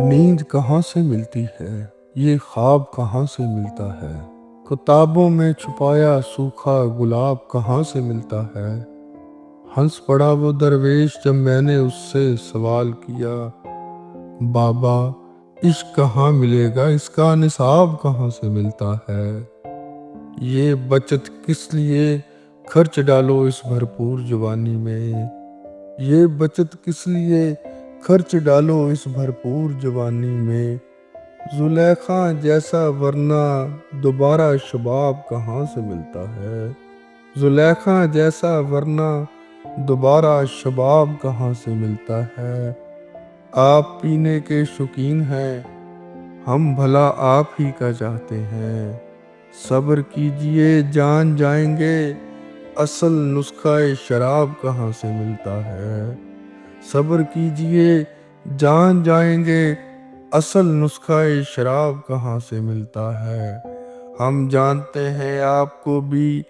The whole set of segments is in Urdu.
نیند کہاں سے ملتی ہے، یہ خواب کہاں سے ملتا ہے، کتابوں میں چھپایا سوکھا گلاب کہاں سے ملتا ہے۔ ہنس پڑا وہ درویش جب میں نے اس سے سوال کیا، بابا عشق کہاں ملے گا، اس کا نصاب کہاں سے ملتا ہے۔ یہ بچت کس لیے، خرچ ڈالو اس بھرپور جوانی میں، یہ بچت کس لیے، خرچ ڈالو اس بھرپور جوانی میں۔ زلیخا جیسا ورنہ دوبارہ شباب کہاں سے ملتا ہے، زلیخا جیسا ورنہ دوبارہ شباب کہاں سے ملتا ہے۔ آپ پینے کے شوقین ہیں، ہم بھلا آپ ہی کا چاہتے ہیں، صبر کیجئے جان جائیں گے، اصل نسخہ شراب کہاں سے ملتا ہے۔ صبر کیجئے جان جائیں گے، اصل نسخہ شراب کہاں سے ملتا ہے۔ ہم جانتے ہیں آپ کو بھی،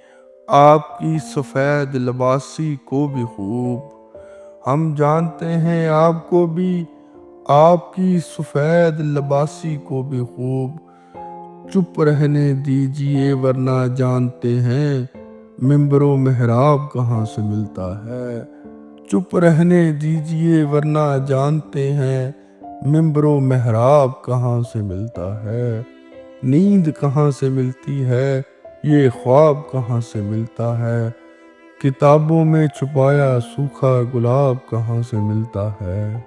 آپ کی سفید لباسی کو بھی خوب، ہم جانتے ہیں آپ کو بھی، آپ کی سفید لباسی کو بھی خوب۔ چپ رہنے دیجئے ورنہ جانتے ہیں، منبر و محراب کہاں سے ملتا ہے۔ چپ رہنے دیجئے ورنہ جانتے ہیں، منبر و محراب کہاں سے ملتا ہے۔ نیند کہاں سے ملتی ہے، یہ خواب کہاں سے ملتا ہے، کتابوں میں چھپایا سوکھا گلاب کہاں سے ملتا ہے۔